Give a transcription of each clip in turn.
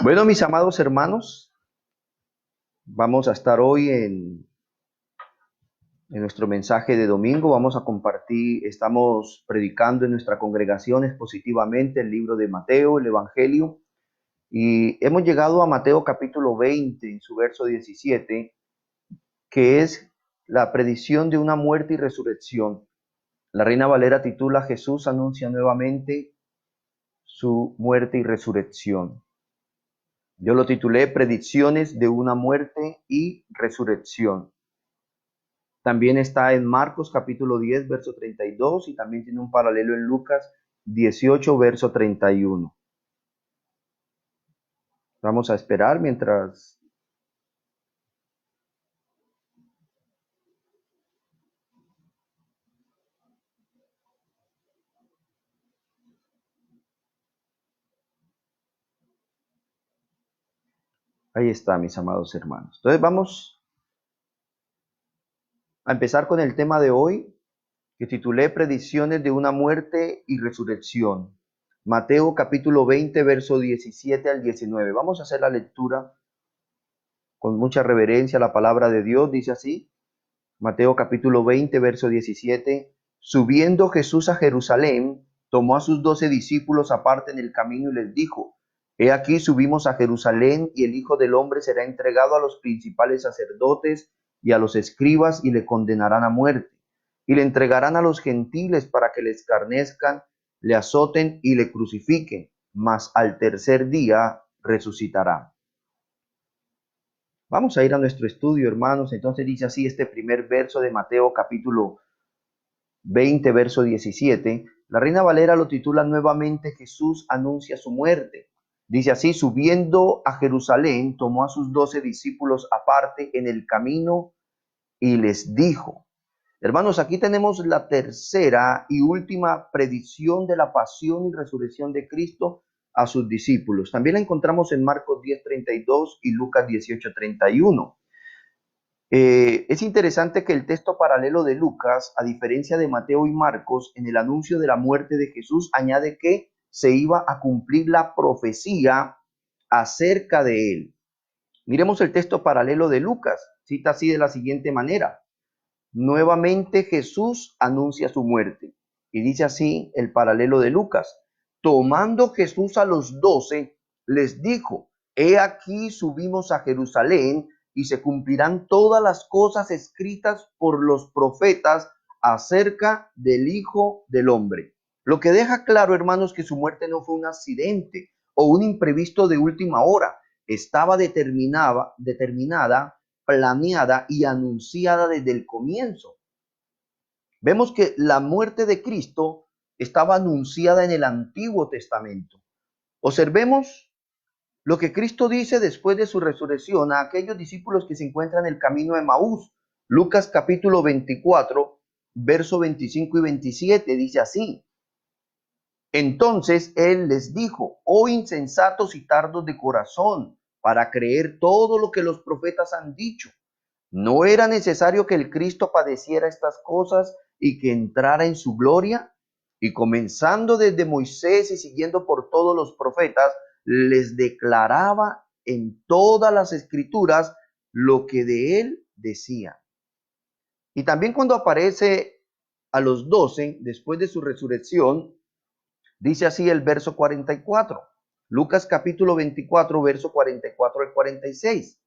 Bueno, mis amados hermanos, vamos a estar hoy en nuestro mensaje de domingo. Vamos a compartir, estamos predicando en nuestra congregación expositivamente el libro de Mateo, el Evangelio, y hemos llegado a Mateo capítulo 20, en su verso 17, que es la predicción de una muerte y resurrección. La Reina Valera titula Jesús anuncia nuevamente su muerte y resurrección. Yo lo titulé Predicciones de una muerte y resurrección. También está en Marcos capítulo 10, verso 32 y también tiene un paralelo en Lucas 18, verso 31. Vamos a esperar mientras... Ahí está, mis amados hermanos. Entonces vamos a empezar con el tema de hoy, que titulé Predicciones de una muerte y resurrección. Mateo capítulo 20, verso 17 al 19. Vamos a hacer la lectura con mucha reverencia. La palabra de Dios dice así. Mateo capítulo 20, verso 17. Subiendo Jesús a Jerusalén, tomó a sus 12 discípulos aparte en el camino y les dijo: He aquí subimos a Jerusalén, y el Hijo del Hombre será entregado a los principales sacerdotes y a los escribas, y le condenarán a muerte, y le entregarán a los gentiles para que le escarnezcan, le azoten y le crucifiquen, mas al tercer día resucitará. Vamos a ir a nuestro estudio, hermanos. Entonces dice así este primer verso de Mateo capítulo 20, verso 17. La Reina Valera lo titula nuevamente Jesús anuncia su muerte. Dice así: subiendo a Jerusalén, tomó a sus 12 discípulos aparte en el camino y les dijo. Hermanos, aquí tenemos la tercera y última predicción de la pasión y resurrección de Cristo a sus discípulos. También la encontramos en Marcos 10:32 y Lucas 18:31. Es interesante que el texto paralelo de Lucas, a diferencia de Mateo y Marcos, en el anuncio de la muerte de Jesús, añade que se iba a cumplir la profecía acerca de él. Miremos el texto paralelo de Lucas. Cita así de la siguiente manera: nuevamente Jesús anuncia su muerte. Y dice así el paralelo de Lucas: tomando Jesús a los 12, les dijo: He aquí subimos a Jerusalén, y se cumplirán todas las cosas escritas por los profetas acerca del Hijo del Hombre. Lo que deja claro, hermanos, que su muerte no fue un accidente o un imprevisto de última hora. Estaba determinada, planeada y anunciada desde el comienzo. Vemos que la muerte de Cristo estaba anunciada en el Antiguo Testamento. Observemos lo que Cristo dice después de su resurrección a aquellos discípulos que se encuentran en el camino de Maús. Lucas capítulo 24, verso 25 y 27 dice así: entonces él les dijo: oh insensatos y tardos de corazón, para creer todo lo que los profetas han dicho. ¿No era necesario que el Cristo padeciera estas cosas y que entrara en su gloria? Y comenzando desde Moisés y siguiendo por todos los profetas, les declaraba en todas las escrituras lo que de él decía. Y también cuando aparece a los 12, después de su resurrección, dice así el verso 44. Lucas capítulo 24, verso 44 al 46.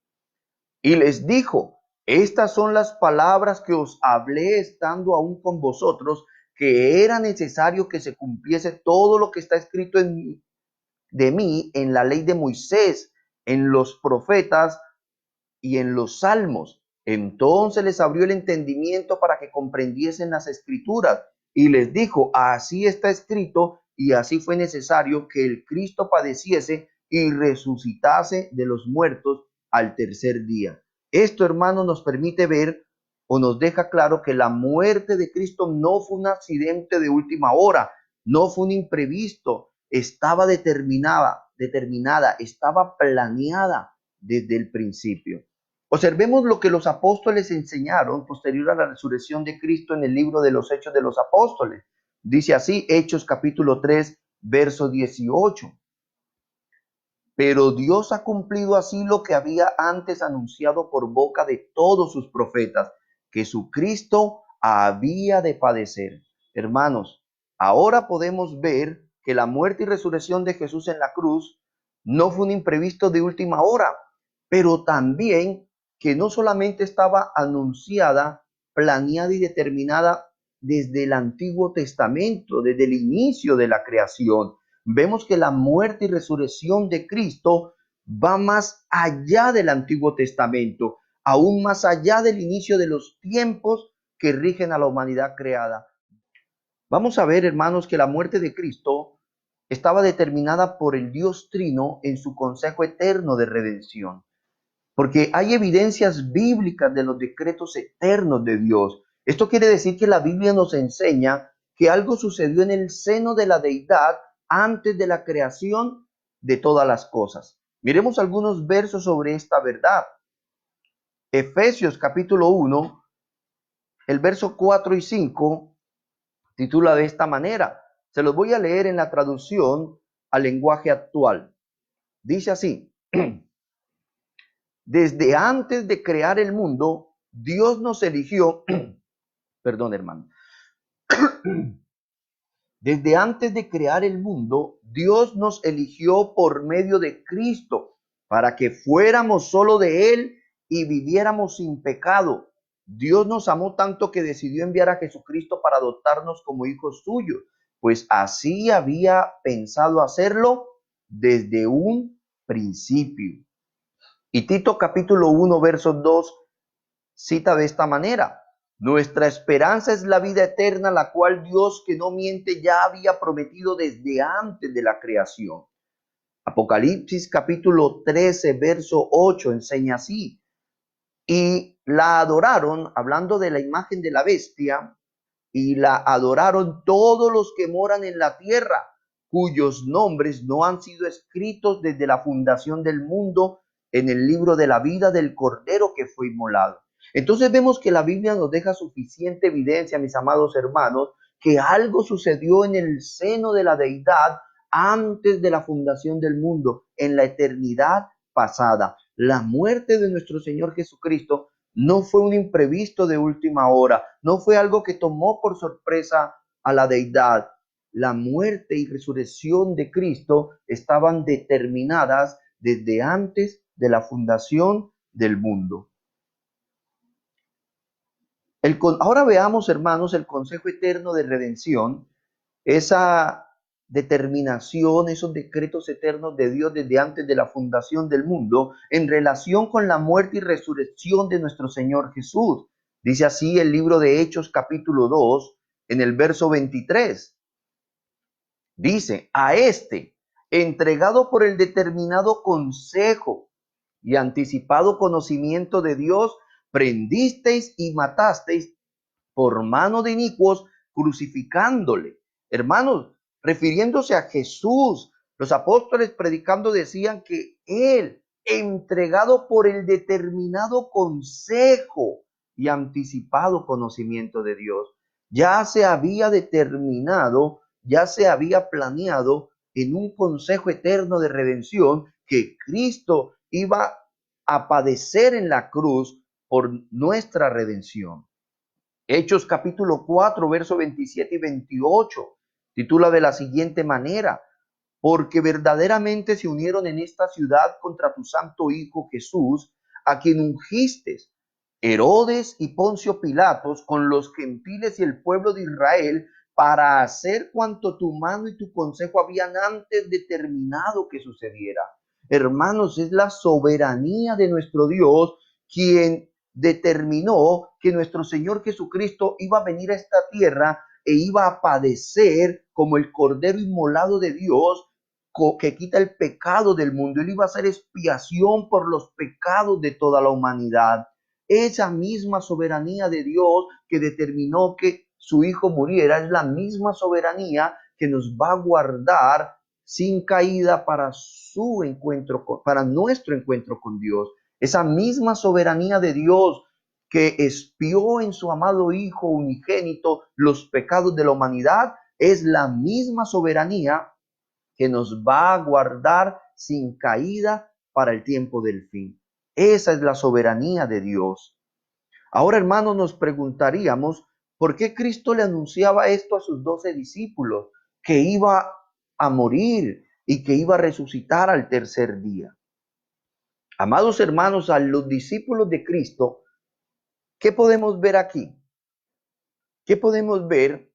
Y les dijo: estas son las palabras que os hablé estando aún con vosotros, que era necesario que se cumpliese todo lo que está escrito de mí en la ley de Moisés, en los profetas y en los salmos. Entonces les abrió el entendimiento para que comprendiesen las escrituras, y les dijo: así está escrito, y así fue necesario que el Cristo padeciese y resucitase de los muertos al tercer día. Esto, hermanos, nos permite ver o nos deja claro que la muerte de Cristo no fue un accidente de última hora, no fue un imprevisto, estaba determinada, estaba planeada desde el principio. Observemos lo que los apóstoles enseñaron posterior a la resurrección de Cristo en el libro de los Hechos de los Apóstoles. Dice así, Hechos capítulo 3, verso 18. Pero Dios ha cumplido así lo que había antes anunciado por boca de todos sus profetas, que su Cristo había de padecer. Hermanos, ahora podemos ver que la muerte y resurrección de Jesús en la cruz no fue un imprevisto de última hora, pero también que no solamente estaba anunciada, planeada y determinada desde el Antiguo Testamento, desde el inicio de la creación. Vemos que la muerte y resurrección de Cristo va más allá del Antiguo Testamento, aún más allá del inicio de los tiempos que rigen a la humanidad creada. Vamos a ver, hermanos, que la muerte de Cristo estaba determinada por el Dios Trino en su consejo eterno de redención, porque hay evidencias bíblicas de los decretos eternos de Dios. Esto quiere decir que la Biblia nos enseña que algo sucedió en el seno de la deidad antes de la creación de todas las cosas. Miremos algunos versos sobre esta verdad. Efesios capítulo 1, el verso 4 y 5 titula de esta manera. Se los voy a leer en la traducción al lenguaje actual. Dice así: desde antes de crear el mundo, Dios nos eligió, perdón hermano, desde antes de crear el mundo, Dios nos eligió por medio de Cristo para que fuéramos solo de Él y viviéramos sin pecado. Dios nos amó tanto que decidió enviar a Jesucristo para adoptarnos como hijos suyos, pues así había pensado hacerlo desde un principio. Y Tito capítulo 1, verso 2 cita de esta manera: nuestra esperanza es la vida eterna, la cual Dios, que no miente, ya había prometido desde antes de la creación. Apocalipsis capítulo 13, verso 8 enseña así: y la adoraron, hablando de la imagen de la bestia, y la adoraron todos los que moran en la tierra, cuyos nombres no han sido escritos desde la fundación del mundo en el libro de la vida del Cordero que fue inmolado. Entonces vemos que la Biblia nos deja suficiente evidencia, mis amados hermanos, que algo sucedió en el seno de la deidad antes de la fundación del mundo, en la eternidad pasada. La muerte de nuestro Señor Jesucristo no fue un imprevisto de última hora, no fue algo que tomó por sorpresa a la deidad. La muerte y resurrección de Cristo estaban determinadas desde antes de la fundación del mundo. Ahora veamos, hermanos, el consejo eterno de redención, esa determinación, esos decretos eternos de Dios desde antes de la fundación del mundo en relación con la muerte y resurrección de nuestro Señor Jesús. Dice así el libro de Hechos capítulo 2 en el verso 23. Dice: a este, entregado por el determinado consejo y anticipado conocimiento de Dios, prendisteis y matasteis por mano de inicuos, crucificándole. Hermanos, refiriéndose a Jesús, los apóstoles predicando decían que él, entregado por el determinado consejo y anticipado conocimiento de Dios, ya se había determinado, ya se había planeado en un consejo eterno de redención que Cristo iba a padecer en la cruz por nuestra redención. Hechos capítulo 4, verso 27 y 28, titula de la siguiente manera: porque verdaderamente se unieron en esta ciudad contra tu santo Hijo Jesús, a quien ungiste, Herodes y Poncio Pilatos, con los gentiles y el pueblo de Israel, para hacer cuanto tu mano y tu consejo habían antes determinado que sucediera. Hermanos, es la soberanía de nuestro Dios quien determinó que nuestro Señor Jesucristo iba a venir a esta tierra e iba a padecer como el Cordero inmolado de Dios que quita el pecado del mundo. Él iba a hacer expiación por los pecados de toda la humanidad. Esa misma soberanía de Dios que determinó que su Hijo muriera es la misma soberanía que nos va a guardar sin caída para su encuentro, para nuestro encuentro con Dios. Esa misma soberanía de Dios que expió en su amado Hijo unigénito los pecados de la humanidad es la misma soberanía que nos va a guardar sin caída para el tiempo del fin. Esa es la soberanía de Dios. Ahora, hermanos, nos preguntaríamos, ¿por qué Cristo le anunciaba esto a sus 12 discípulos? Que iba a morir y que iba a resucitar al tercer día. Amados hermanos, a los discípulos de Cristo, ¿qué podemos ver aquí? ¿Qué podemos ver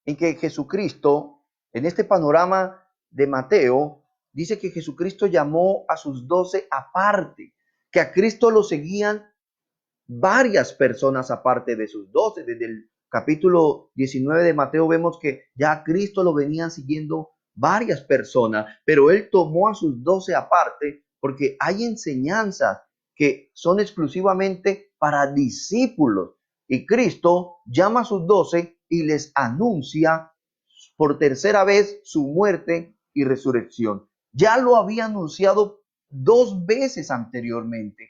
en que Jesucristo, en este panorama de Mateo, dice que Jesucristo llamó a sus 12 aparte, que a Cristo lo seguían varias personas aparte de sus 12? Desde el capítulo 19 de Mateo vemos que ya a Cristo lo venían siguiendo varias personas, pero él tomó a sus 12 aparte porque hay enseñanzas que son exclusivamente para discípulos. Y Cristo llama a sus 12 y les anuncia por tercera vez su muerte y resurrección. Ya lo había anunciado 2 veces anteriormente.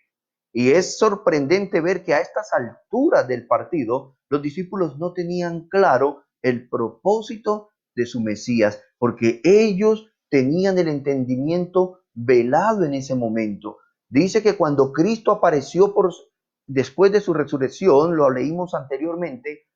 Y es sorprendente ver que a estas alturas del partido, los discípulos no tenían claro el propósito de su Mesías, porque ellos tenían el entendimiento velado en ese momento. Dice que cuando Cristo apareció después de su resurrección, lo leímos anteriormente,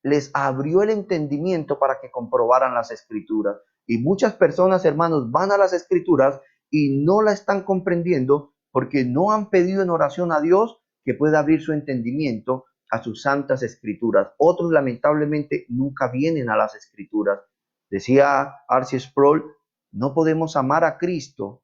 les abrió el entendimiento para que comprobaran las escrituras. Y muchas personas, hermanos, van a las escrituras y no la están comprendiendo porque no han pedido en oración a Dios que pueda abrir su entendimiento a sus santas escrituras. Otros, lamentablemente, nunca vienen a las escrituras. Decía R.C. Sproul, no podemos amar a Cristo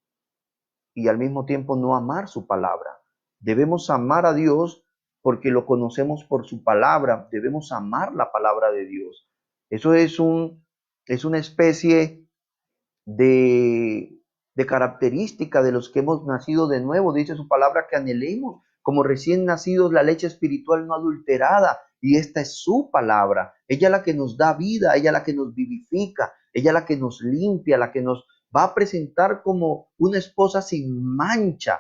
y al mismo tiempo no amar su palabra. Debemos amar a Dios porque lo conocemos por su palabra. Debemos amar la palabra de Dios. Eso es una especie de característica de los que hemos nacido de nuevo. Dice su palabra que anhelemos como recién nacidos la leche espiritual no adulterada. Y esta es su palabra. Ella es la que nos da vida, ella es la que nos vivifica, ella es la que nos limpia, la que nos va a presentar como una esposa sin mancha,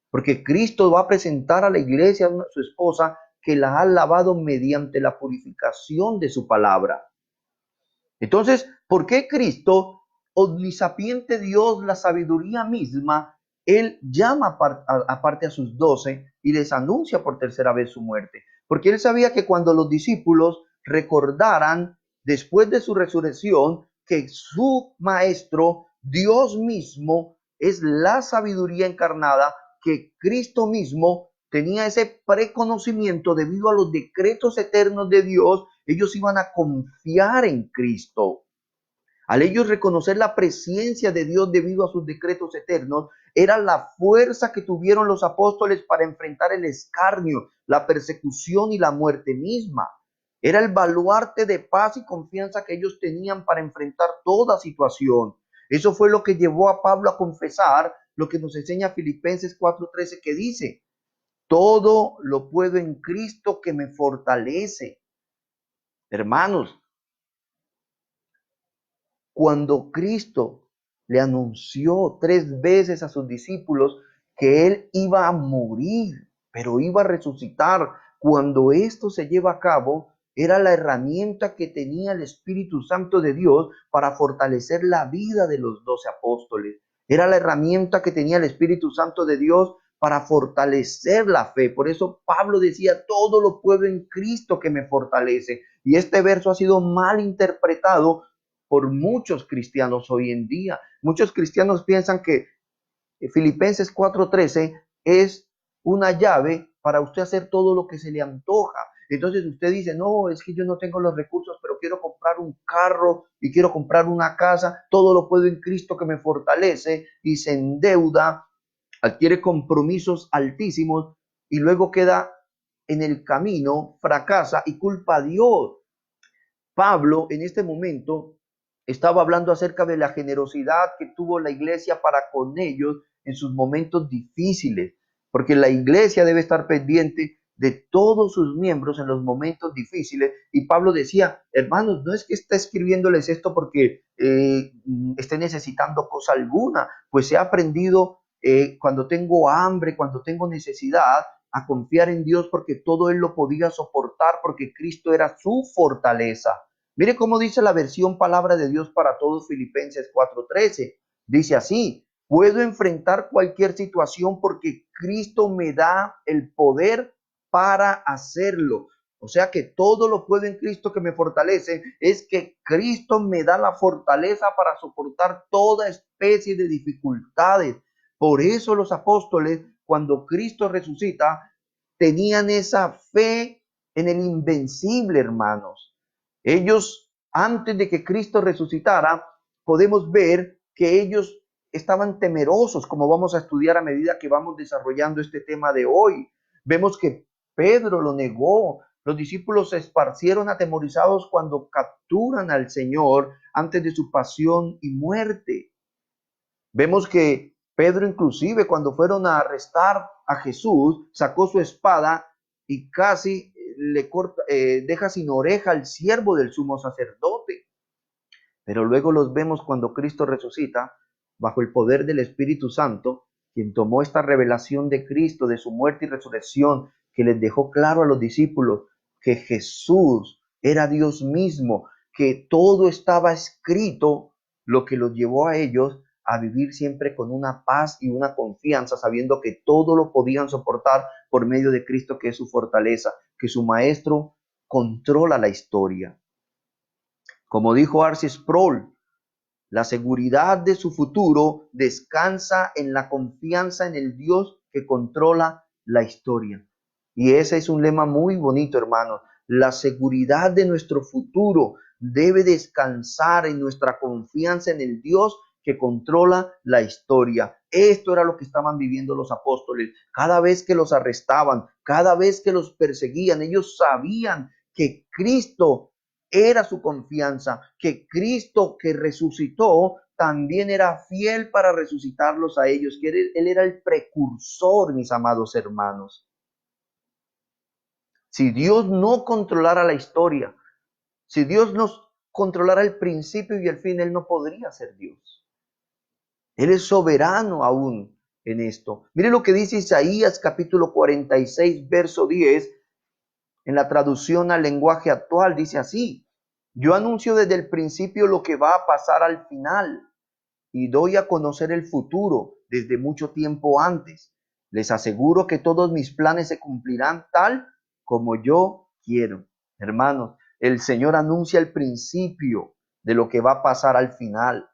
porque Cristo va a presentar a la iglesia a su esposa que la ha lavado mediante la purificación de su palabra. Entonces, ¿por qué Cristo, omnisapiente Dios, la sabiduría misma, él llama aparte a sus 12 y les anuncia por tercera vez su muerte? Porque él sabía que cuando los discípulos recordaran después de su resurrección que su maestro, Dios mismo, es la sabiduría encarnada, que Cristo mismo tenía ese preconocimiento debido a los decretos eternos de Dios, ellos iban a confiar en Cristo. Al ellos reconocer la presencia de Dios debido a sus decretos eternos, era la fuerza que tuvieron los apóstoles para enfrentar el escarnio, la persecución y la muerte misma. Era el baluarte de paz y confianza que ellos tenían para enfrentar toda situación. Eso fue lo que llevó a Pablo a confesar lo que nos enseña Filipenses 4:13, que dice: todo lo puedo en Cristo que me fortalece. Hermanos, cuando Cristo le anunció 3 veces a sus discípulos que él iba a morir, pero iba a resucitar, cuando esto se lleva a cabo, era la herramienta que tenía el Espíritu Santo de Dios para fortalecer la vida de los 12 apóstoles. Era la herramienta que tenía el Espíritu Santo de Dios para fortalecer la fe. Por eso Pablo decía, todo lo puedo en Cristo que me fortalece. Y este verso ha sido mal interpretado por muchos cristianos hoy en día. Muchos cristianos piensan que Filipenses 4:13 es una llave para usted hacer todo lo que se le antoja. Entonces usted dice, no, es que yo no tengo los recursos, pero quiero comprar un carro y quiero comprar una casa. Todo lo puedo en Cristo que me fortalece, y se endeuda, adquiere compromisos altísimos y luego queda en el camino, fracasa y culpa a Dios. Pablo en este momento estaba hablando acerca de la generosidad que tuvo la iglesia para con ellos en sus momentos difíciles, porque la iglesia debe estar pendiente de todos sus miembros en los momentos difíciles. Y Pablo decía, hermanos, no es que esté escribiéndoles esto porque esté necesitando cosa alguna, pues he aprendido cuando tengo hambre, cuando tengo necesidad, a confiar en Dios, porque todo él lo podía soportar, porque Cristo era su fortaleza. Mire cómo dice la versión Palabra de Dios para Todos, Filipenses 4:13. Dice así: puedo enfrentar cualquier situación porque Cristo me da el poder para hacerlo. O sea que todo lo puedo en Cristo que me fortalece. Es que Cristo me da la fortaleza para soportar toda especie de dificultades. Por eso los apóstoles, cuando Cristo resucita, tenían esa fe en el invencible, hermanos. Ellos, antes de que Cristo resucitara, podemos ver que ellos estaban temerosos, como vamos a estudiar a medida que vamos desarrollando este tema de hoy. Vemos que Pedro lo negó. Los discípulos se esparcieron atemorizados cuando capturan al Señor antes de su pasión y muerte. Vemos que Pedro inclusive cuando fueron a arrestar a Jesús, sacó su espada y casi le corta, deja sin oreja al siervo del sumo sacerdote. Pero luego los vemos cuando Cristo resucita, bajo el poder del Espíritu Santo, quien tomó esta revelación de Cristo, de su muerte y resurrección, que les dejó claro a los discípulos que Jesús era Dios mismo, que todo estaba escrito, lo que los llevó a ellos a vivir siempre con una paz y una confianza, sabiendo que todo lo podían soportar por medio de Cristo, que es su fortaleza, que su Maestro controla la historia. Como dijo R.C. Sproul, la seguridad de su futuro descansa en la confianza en el Dios que controla la historia. Y ese es un lema muy bonito, hermanos. La seguridad de nuestro futuro debe descansar en nuestra confianza en el Dios que controla la historia. Esto era lo que estaban viviendo los apóstoles. Cada vez que los arrestaban, cada vez que los perseguían, ellos sabían que Cristo era su confianza, que Cristo que resucitó también era fiel para resucitarlos a ellos, que él era el precursor, mis amados hermanos. Si Dios no controlara la historia, si Dios nos controlara el principio y el fin, Él no podría ser Dios. Él es soberano aún en esto. Mire lo que dice Isaías capítulo 46, verso 10, en la traducción al lenguaje actual, dice así: yo anuncio desde el principio lo que va a pasar al final y doy a conocer el futuro desde mucho tiempo antes. Les aseguro que todos mis planes se cumplirán tal como yo quiero. Hermanos, el Señor anuncia el principio de lo que va a pasar al final.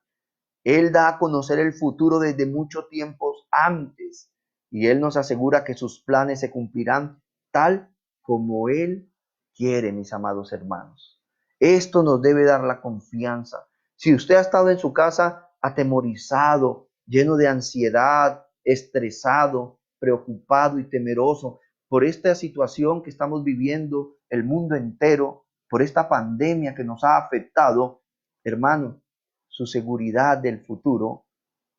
Él da a conocer el futuro desde mucho tiempo antes y Él nos asegura que sus planes se cumplirán tal como Él quiere, mis amados hermanos. Esto nos debe dar la confianza. Si usted ha estado en su casa atemorizado, lleno de ansiedad, estresado, preocupado y temeroso por esta situación que estamos viviendo el mundo entero, por esta pandemia que nos ha afectado, hermano, su seguridad del futuro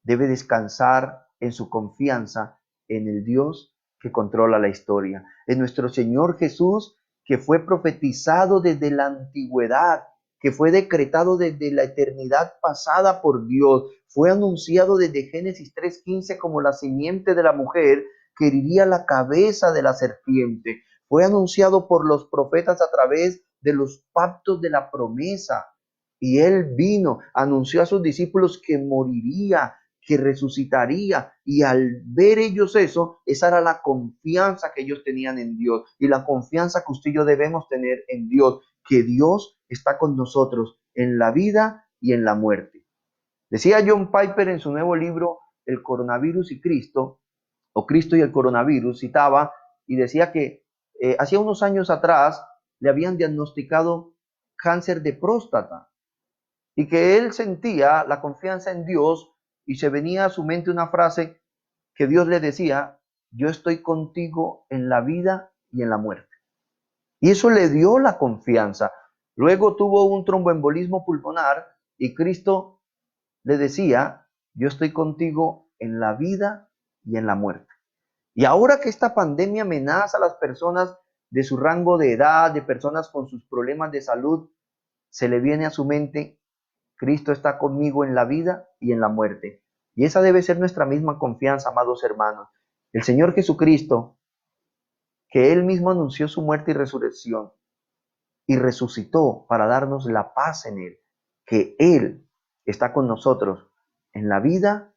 debe descansar en su confianza en el Dios que controla la historia, en nuestro Señor Jesús, que fue profetizado desde la antigüedad, que fue decretado desde la eternidad pasada por Dios, fue anunciado desde Génesis 3:15 como la simiente de la mujer que heriría la cabeza de la serpiente, fue anunciado por los profetas a través de los pactos de la promesa. Y Él vino, anunció a sus discípulos que moriría, que resucitaría. Y al ver ellos eso, esa era la confianza que ellos tenían en Dios. Y la confianza que usted y yo debemos tener en Dios, que Dios está con nosotros en la vida y en la muerte. Decía John Piper en su nuevo libro, El coronavirus y Cristo, o Cristo y el coronavirus, citaba y decía que hacía unos años atrás le habían diagnosticado cáncer de próstata y que él sentía la confianza en Dios y se venía a su mente una frase que Dios le decía: yo estoy contigo en la vida y en la muerte. Y eso le dio la confianza. Luego tuvo un tromboembolismo pulmonar y Cristo le decía: yo estoy contigo en la vida y en la muerte. Y ahora que esta pandemia amenaza a las personas de su rango de edad, de personas con sus problemas de salud, se le viene a su mente: Cristo está conmigo en la vida y en la muerte. Y esa debe ser nuestra misma confianza, amados hermanos. El Señor Jesucristo, que Él mismo anunció su muerte y resurrección, y resucitó para darnos la paz en Él, que Él está con nosotros en la vida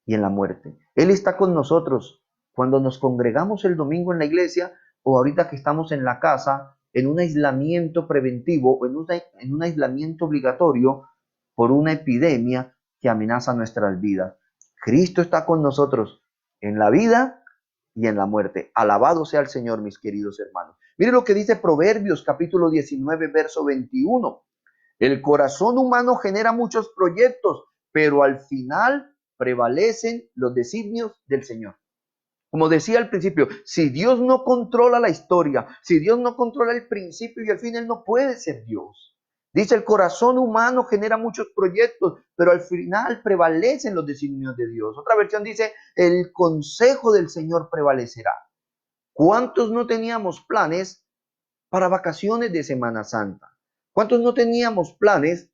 y en la muerte. Él está con nosotros cuando nos congregamos el domingo en la iglesia o ahorita que estamos en la casa, en un aislamiento preventivo o en un aislamiento obligatorio por una epidemia que amenaza nuestras vidas. Cristo está con nosotros en la vida y en la muerte. Alabado sea el Señor, mis queridos hermanos. Mire lo que dice Proverbios capítulo 19, verso 21. El corazón humano genera muchos proyectos, pero al final prevalecen los designios del Señor. Como decía al principio, si Dios no controla la historia, si Dios no controla el principio y el fin, Él no puede ser Dios. Dice, el corazón humano genera muchos proyectos, pero al final prevalecen los designios de Dios. Otra versión dice, el consejo del Señor prevalecerá. ¿Cuántos no teníamos planes para vacaciones de Semana Santa? ¿Cuántos no teníamos planes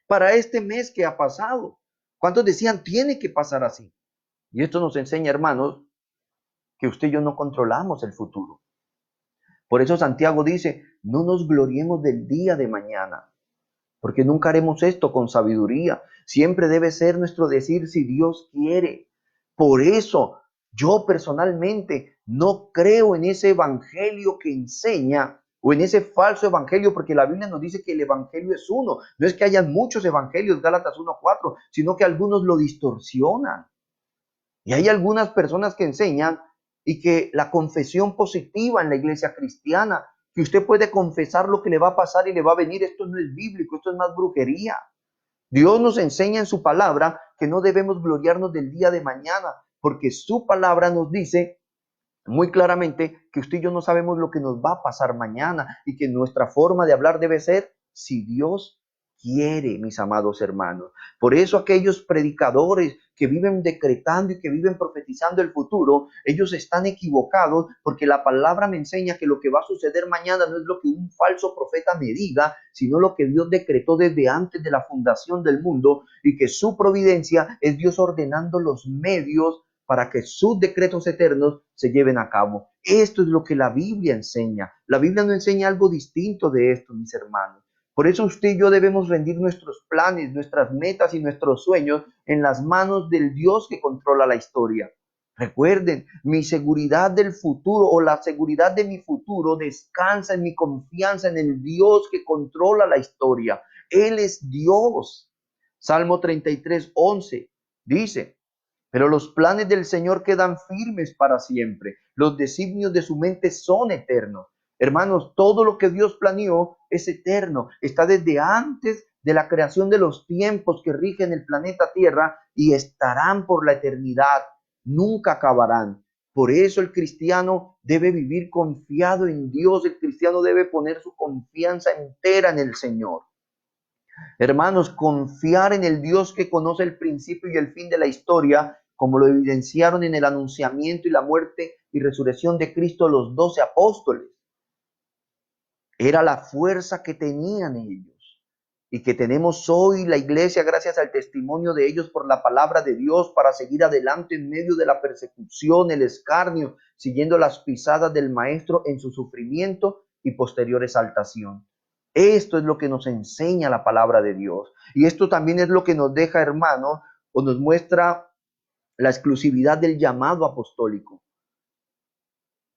para este mes que ha pasado? ¿Cuántos decían, tiene que pasar así? Y esto nos enseña, hermanos, que usted y yo no controlamos el futuro. Por eso Santiago dice, no nos gloriemos del día de mañana, porque nunca haremos esto con sabiduría. Siempre debe ser nuestro decir si Dios quiere. Por eso yo personalmente no creo en ese evangelio que enseña o en ese falso evangelio, porque la Biblia nos dice que el evangelio es uno. No es que hayan muchos evangelios, Gálatas 1:4, sino que algunos lo distorsionan. Y hay algunas personas que enseñan y que la confesión positiva en la iglesia cristiana, que usted puede confesar lo que le va a pasar y le va a venir, esto no es bíblico, esto es más brujería. Dios nos enseña en su palabra que no debemos gloriarnos del día de mañana, porque su palabra nos dice muy claramente que usted y yo no sabemos lo que nos va a pasar mañana y que nuestra forma de hablar debe ser si Dios quiere, mis amados hermanos. Por eso aquellos predicadores que viven decretando y que viven profetizando el futuro, ellos están equivocados porque la palabra me enseña que lo que va a suceder mañana no es lo que un falso profeta me diga, sino lo que Dios decretó desde antes de la fundación del mundo y que su providencia es Dios ordenando los medios para que sus decretos eternos se lleven a cabo. Esto es lo que la Biblia enseña. La Biblia no enseña algo distinto de esto, mis hermanos. Por eso usted y yo debemos rendir nuestros planes, nuestras metas y nuestros sueños en las manos del Dios que controla la historia. Recuerden, mi seguridad del futuro o la seguridad de mi futuro descansa en mi confianza en el Dios que controla la historia. Él es Dios. Salmo 33:11 dice, pero los planes del Señor quedan firmes para siempre. Los designios de su mente son eternos. Hermanos, todo lo que Dios planeó es eterno. Está desde antes de la creación de los tiempos que rigen el planeta Tierra y estarán por la eternidad. Nunca acabarán. Por eso el cristiano debe vivir confiado en Dios. El cristiano debe poner su confianza entera en el Señor. Hermanos, confiar en el Dios que conoce el principio y el fin de la historia, como lo evidenciaron en el anunciamiento y la muerte y resurrección de Cristo los 12 apóstoles. Era la fuerza que tenían ellos y que tenemos hoy la iglesia gracias al testimonio de ellos por la palabra de Dios para seguir adelante en medio de la persecución, el escarnio, siguiendo las pisadas del Maestro en su sufrimiento y posterior exaltación. Esto es lo que nos enseña la palabra de Dios. Y esto también es lo que nos deja, hermanos, o nos muestra la exclusividad del llamado apostólico.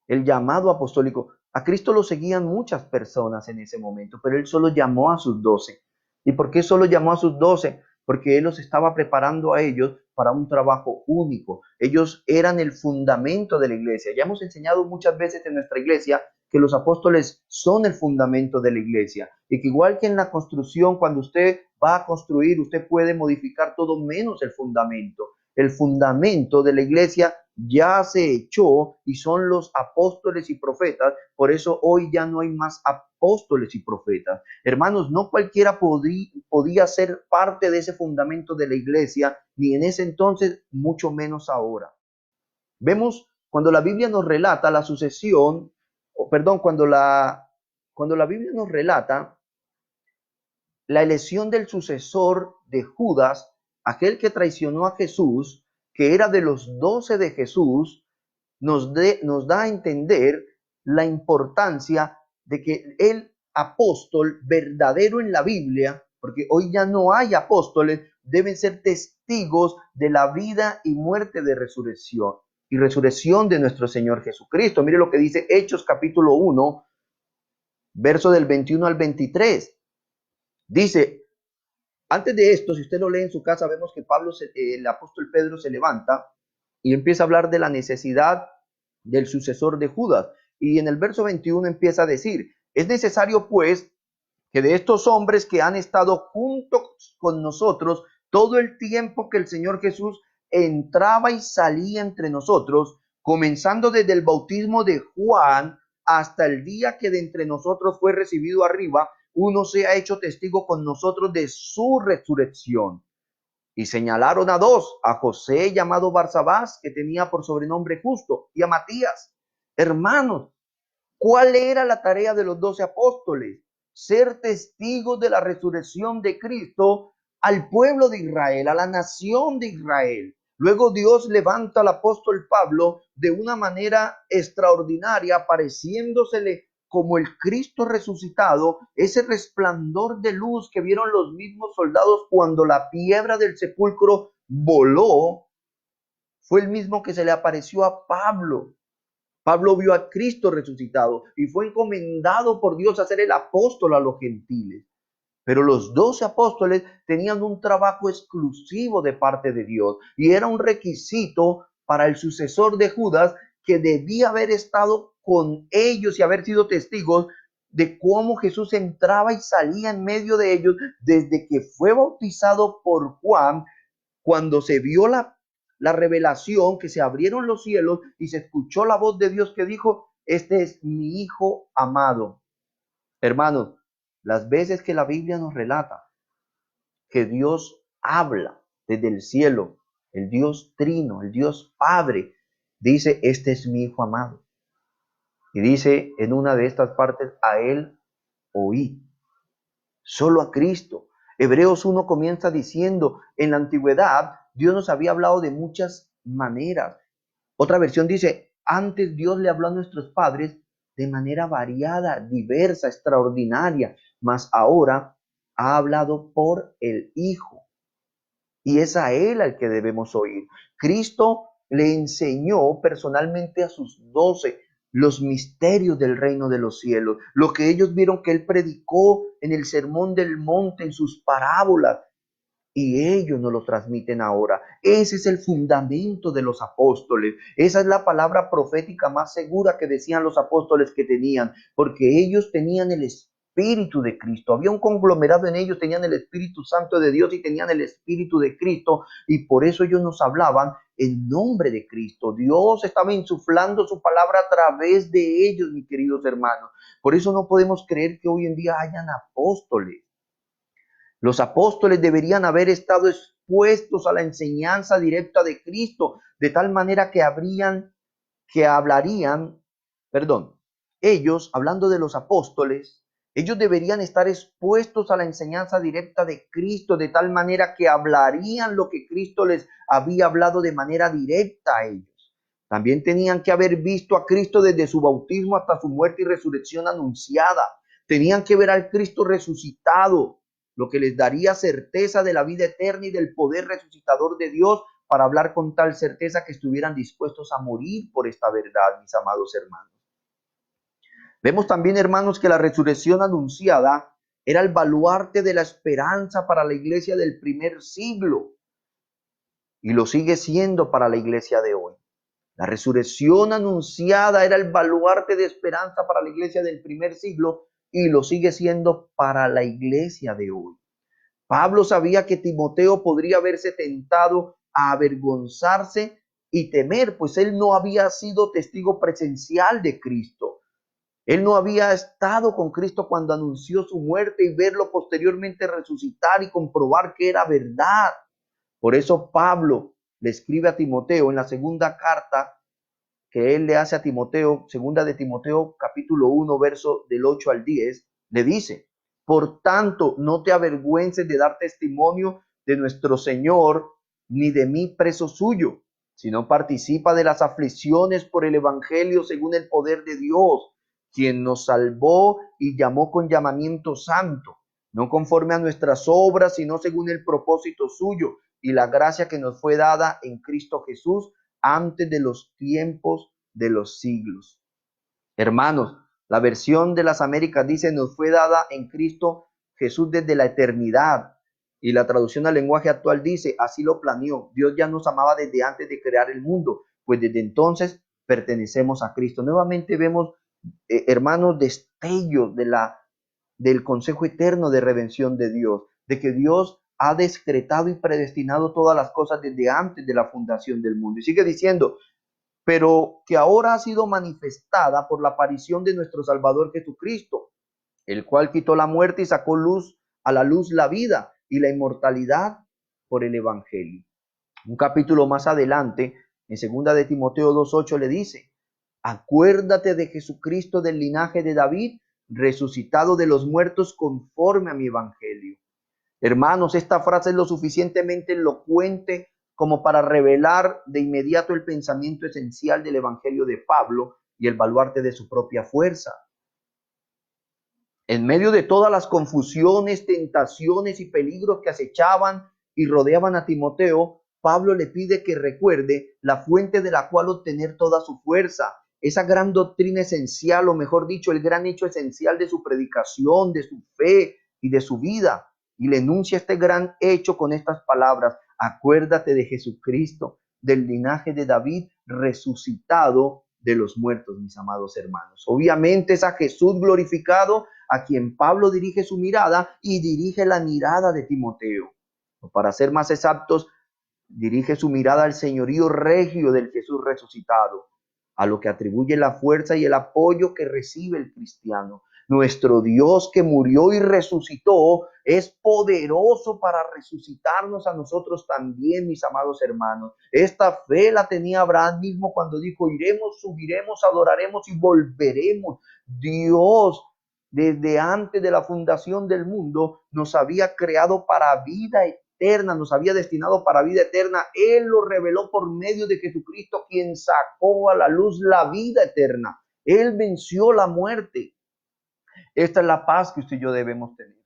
El llamado apostólico. A Cristo lo seguían muchas personas en ese momento, pero Él solo llamó a sus 12. ¿Y por qué solo llamó a sus 12? Porque Él los estaba preparando a ellos para un trabajo único. Ellos eran el fundamento de la iglesia. Ya hemos enseñado muchas veces en nuestra iglesia que los apóstoles son el fundamento de la iglesia y que igual que en la construcción, cuando usted va a construir, usted puede modificar todo menos el fundamento. El fundamento de la iglesia ya se echó y son los apóstoles y profetas. Por eso hoy ya no hay más apóstoles y profetas. Hermanos, no cualquiera podía ser parte de ese fundamento de la iglesia, ni en ese entonces, mucho menos ahora. Vemos cuando la Biblia nos relata la sucesión, cuando la Biblia nos relata la elección del sucesor de Judas, aquel que traicionó a Jesús, que era de los 12 de Jesús, nos da a entender la importancia de que él apóstol verdadero en la Biblia, porque hoy ya no hay apóstoles, deben ser testigos de la vida y muerte de resurrección y resurrección de nuestro Señor Jesucristo. Mire lo que dice Hechos capítulo 1, verso del 21 al 23. Dice, antes de esto, si usted lo lee en su casa, vemos que el apóstol Pedro se levanta y empieza a hablar de la necesidad del sucesor de Judas. Y en el verso 21 empieza a decir, es necesario pues que de estos hombres que han estado juntos con nosotros todo el tiempo que el Señor Jesús entraba y salía entre nosotros, comenzando desde el bautismo de Juan hasta el día que de entre nosotros fue recibido arriba, uno se ha hecho testigo con nosotros de su resurrección. Y señalaron a dos, a José llamado Barsabás, que tenía por sobrenombre Justo, y a Matías. Hermanos, ¿cuál era la tarea de los 12 apóstoles? Ser testigos de la resurrección de Cristo al pueblo de Israel, a la nación de Israel. Luego Dios levanta al apóstol Pablo de una manera extraordinaria, apareciéndosele como el Cristo resucitado, ese resplandor de luz que vieron los mismos soldados cuando la piedra del sepulcro voló, fue el mismo que se le apareció a Pablo. Pablo vio a Cristo resucitado y fue encomendado por Dios a ser el apóstol a los gentiles. Pero los 12 apóstoles tenían un trabajo exclusivo de parte de Dios y era un requisito para el sucesor de Judas que debía haber estado con ellos y haber sido testigos de cómo Jesús entraba y salía en medio de ellos desde que fue bautizado por Juan, cuando se vio la revelación, que se abrieron los cielos y se escuchó la voz de Dios que dijo, este es mi Hijo amado. Hermanos, las veces que la Biblia nos relata que Dios habla desde el cielo, el Dios Trino, el Dios Padre, dice, este es mi Hijo amado. Y dice en una de estas partes, a Él oí. Solo a Cristo. Hebreos 1 comienza diciendo, en la antigüedad Dios nos había hablado de muchas maneras. Otra versión dice, antes Dios le habló a nuestros padres de manera variada, diversa, extraordinaria, mas ahora ha hablado por el Hijo. Y es a Él al que debemos oír. Cristo le enseñó personalmente a sus 12 los misterios del reino de los cielos, lo que ellos vieron que Él predicó en el Sermón del Monte, en sus parábolas, y ellos nos lo transmiten ahora. Ese es el fundamento de los apóstoles. Esa es la palabra profética más segura que decían los apóstoles que tenían, porque ellos tenían el Espíritu de Cristo. Había un conglomerado en ellos, tenían el Espíritu Santo de Dios y tenían el Espíritu de Cristo, y por eso ellos nos hablaban en nombre de Cristo. Dios estaba insuflando su palabra a través de ellos, mis queridos hermanos. Por eso no podemos creer que hoy en día hayan apóstoles. Los apóstoles deberían haber estado expuestos a la enseñanza directa de Cristo, de tal manera que ellos, hablando de los apóstoles, ellos deberían estar expuestos a la enseñanza directa de Cristo, de tal manera que hablarían lo que Cristo les había hablado de manera directa a ellos. También tenían que haber visto a Cristo desde su bautismo hasta su muerte y resurrección anunciada. Tenían que ver al Cristo resucitado, lo que les daría certeza de la vida eterna y del poder resucitador de Dios, para hablar con tal certeza que estuvieran dispuestos a morir por esta verdad, mis amados hermanos. Vemos también, hermanos, que la resurrección anunciada era el baluarte de la esperanza para la iglesia del primer siglo, y lo sigue siendo para la iglesia de hoy. La resurrección anunciada era el baluarte de esperanza para la iglesia del primer siglo, y lo sigue siendo para la iglesia de hoy. Pablo sabía que Timoteo podría haberse tentado a avergonzarse y temer, pues él no había sido testigo presencial de Cristo. Él no había estado con Cristo cuando anunció su muerte y verlo posteriormente resucitar y comprobar que era verdad. Por eso Pablo le escribe a Timoteo en la segunda carta que él le hace a Timoteo, segunda de Timoteo capítulo 1, verso del 8 al 10, le dice, por tanto, no te avergüences de dar testimonio de nuestro Señor, ni de mí preso suyo, sino participa de las aflicciones por el evangelio según el poder de Dios, quien nos salvó y llamó con llamamiento santo, no conforme a nuestras obras, sino según el propósito suyo y la gracia que nos fue dada en Cristo Jesús antes de los tiempos de los siglos. Hermanos, la versión de las Américas dice, nos fue dada en Cristo Jesús desde la eternidad. Y la traducción al lenguaje actual dice, así lo planeó. Dios ya nos amaba desde antes de crear el mundo, pues desde entonces pertenecemos a Cristo. Nuevamente vemos, hermanos, destellos del consejo eterno de redención de Dios, de que Dios ha decretado y predestinado todas las cosas desde antes de la fundación del mundo. Y sigue diciendo, pero que ahora ha sido manifestada por la aparición de nuestro Salvador Jesucristo, el cual quitó la muerte y sacó a la luz la vida y la inmortalidad por el Evangelio. Un capítulo más adelante, en 2 de Timoteo 2:8 le dice, acuérdate de Jesucristo del linaje de David, resucitado de los muertos conforme a mi Evangelio. Hermanos, esta frase es lo suficientemente elocuente como para revelar de inmediato el pensamiento esencial del Evangelio de Pablo y el baluarte de su propia fuerza. En medio de todas las confusiones, tentaciones y peligros que acechaban y rodeaban a Timoteo, Pablo le pide que recuerde la fuente de la cual obtener toda su fuerza, esa gran doctrina esencial, o mejor dicho, el gran hecho esencial de su predicación, de su fe y de su vida. Y le enuncia este gran hecho con estas palabras, acuérdate de Jesucristo, del linaje de David, resucitado de los muertos, mis amados hermanos. Obviamente es a Jesús glorificado a quien Pablo dirige su mirada y dirige la mirada de Timoteo. O para ser más exactos, dirige su mirada al señorío regio del Jesús resucitado, a lo que atribuye la fuerza y el apoyo que recibe el cristiano. Nuestro Dios que murió y resucitó es poderoso para resucitarnos a nosotros también, mis amados hermanos. Esta fe la tenía Abraham mismo cuando dijo, iremos, subiremos, adoraremos y volveremos. Dios, desde antes de la fundación del mundo, nos había creado para vida eterna, nos había destinado para vida eterna. Él lo reveló por medio de Jesucristo, quien sacó a la luz la vida eterna. Él venció la muerte. Esta es la paz que usted y yo debemos tener.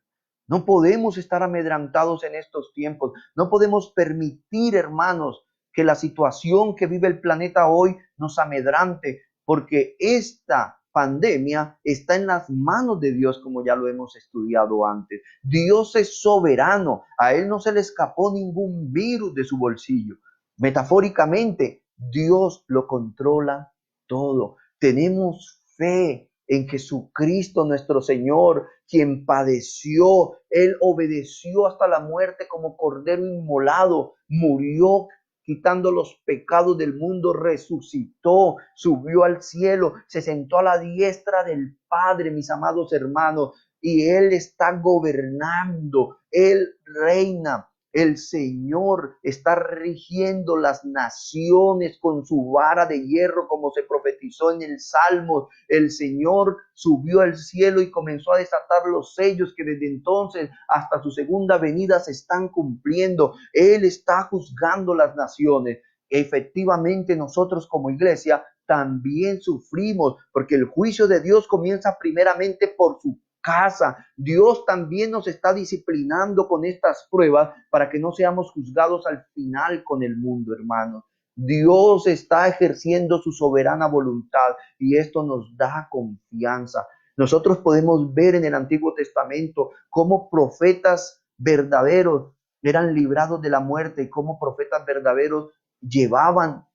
No podemos estar amedrantados en estos tiempos. No podemos permitir, hermanos, que la situación que vive el planeta hoy nos amedrante, porque esta pandemia está en las manos de Dios, como ya lo hemos estudiado antes. Dios es soberano. A Él no se le escapó ningún virus de su bolsillo. Metafóricamente, Dios lo controla todo. Tenemos fe en Jesucristo nuestro Señor, quien padeció. Él obedeció hasta la muerte como cordero inmolado, murió quitando los pecados del mundo, resucitó, subió al cielo, se sentó a la diestra del Padre, mis amados hermanos, y Él está gobernando, Él reina. El Señor está rigiendo las naciones con su vara de hierro, como se profetizó en el Salmo. El Señor subió al cielo y comenzó a desatar los sellos que desde entonces hasta su segunda venida se están cumpliendo. Él está juzgando las naciones. Efectivamente, nosotros como iglesia también sufrimos, porque el juicio de Dios comienza primeramente por su casa. Dios también nos está disciplinando con estas pruebas para que no seamos juzgados al final con el mundo, hermanos. Dios está ejerciendo su soberana voluntad y esto nos da confianza. Nosotros podemos ver en el Antiguo Testamento cómo profetas verdaderos eran librados de la muerte y cómo profetas verdaderos llevaban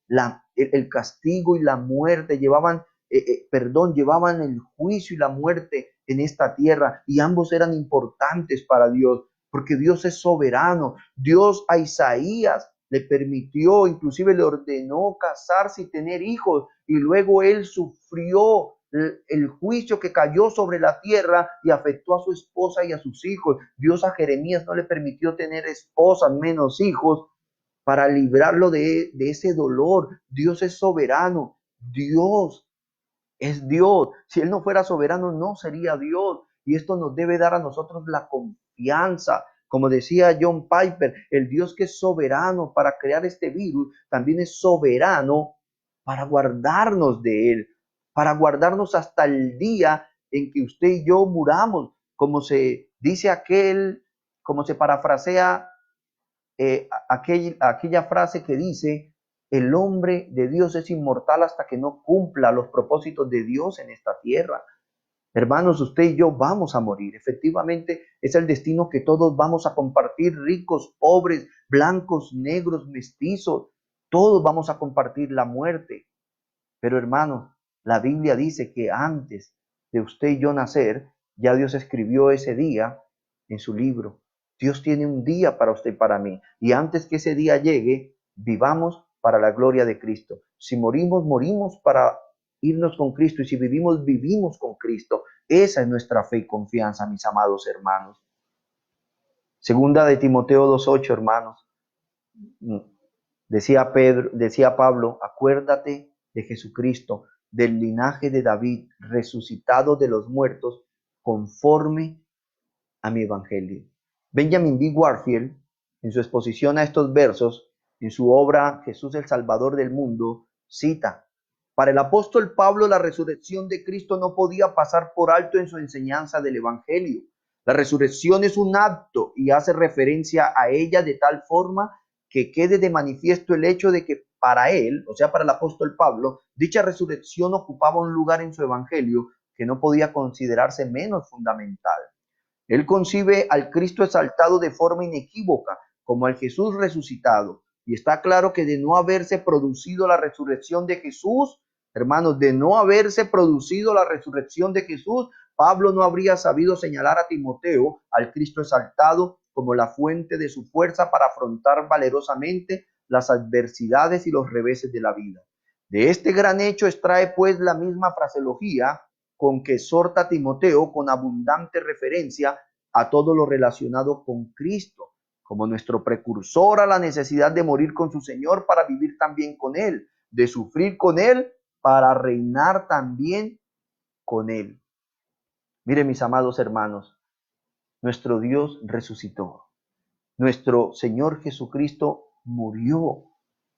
el castigo y la muerte, llevaban el juicio y la muerte en esta tierra, y ambos eran importantes para Dios, porque Dios es soberano. Dios a Isaías le permitió, inclusive le ordenó casarse y tener hijos, y luego él sufrió el juicio que cayó sobre la tierra y afectó a su esposa y a sus hijos. Dios a Jeremías no le permitió tener esposas, menos hijos, para librarlo de ese dolor. Dios es soberano. Dios es Dios. Si Él no fuera soberano, no sería Dios. Y esto nos debe dar a nosotros la confianza. Como decía John Piper, el Dios que es soberano para crear este virus, también es soberano para guardarnos de él. para guardarnos hasta el día en que usted y yo muramos, como se dice como se parafrasea aquella frase que dice, el hombre de Dios es inmortal hasta que no cumpla los propósitos de Dios en esta tierra. Hermanos, usted y yo vamos a morir. Efectivamente, es el destino que todos vamos a compartir, ricos, pobres, blancos, negros, mestizos. Todos vamos a compartir la muerte. Pero hermanos, la Biblia dice que antes de usted y yo nacer, ya Dios escribió ese día en su libro. Dios tiene un día para usted y para mí. Y antes que ese día llegue, vivamos para la gloria de Cristo. Si morimos, morimos para irnos con Cristo. Y si vivimos, vivimos con Cristo. Esa es nuestra fe y confianza, mis amados hermanos. Segunda de Timoteo 2:8, hermanos. Decía Pablo, acuérdate de Jesucristo, del linaje de David, resucitado de los muertos, conforme a mi evangelio. Benjamin B. Warfield, en su exposición a estos versos, en su obra Jesús el Salvador del Mundo, cita, para el apóstol Pablo la resurrección de Cristo no podía pasar por alto en su enseñanza del evangelio. La resurrección es un acto y hace referencia a ella de tal forma que quede de manifiesto el hecho de que para él, o sea, para el apóstol Pablo, dicha resurrección ocupaba un lugar en su evangelio que no podía considerarse menos fundamental. Él concibe al Cristo exaltado de forma inequívoca como al Jesús resucitado. Y está claro que de no haberse producido la resurrección de Jesús, hermanos, de no haberse producido la resurrección de Jesús, Pablo no habría sabido señalar a Timoteo, al Cristo exaltado, como la fuente de su fuerza para afrontar valerosamente las adversidades y los reveses de la vida. De este gran hecho extrae pues la misma fraseología con que exhorta a Timoteo con abundante referencia a todo lo relacionado con Cristo, como nuestro precursor a la necesidad de morir con su Señor para vivir también con Él, de sufrir con Él para reinar también con Él. Mire, mis amados hermanos, nuestro Dios resucitó. Nuestro Señor Jesucristo murió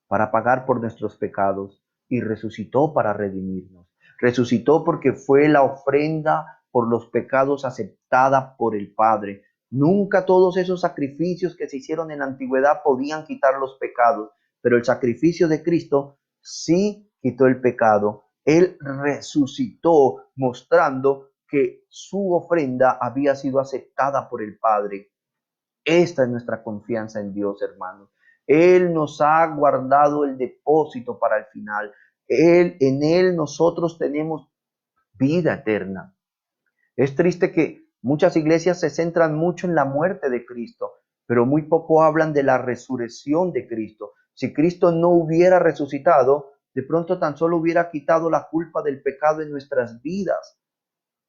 para pagar por nuestros pecados y resucitó para redimirnos. Resucitó porque fue la ofrenda por los pecados aceptada por el Padre. Nunca todos esos sacrificios que se hicieron en la antigüedad podían quitar los pecados, pero el sacrificio de Cristo sí quitó el pecado. Él resucitó mostrando que su ofrenda había sido aceptada por el Padre. Esta es nuestra confianza en Dios, hermanos. Él nos ha guardado el depósito para el final. En Él nosotros tenemos vida eterna. Es triste que muchas iglesias se centran mucho en la muerte de Cristo, pero muy poco hablan de la resurrección de Cristo. Si Cristo no hubiera resucitado, de pronto tan solo hubiera quitado la culpa del pecado en nuestras vidas,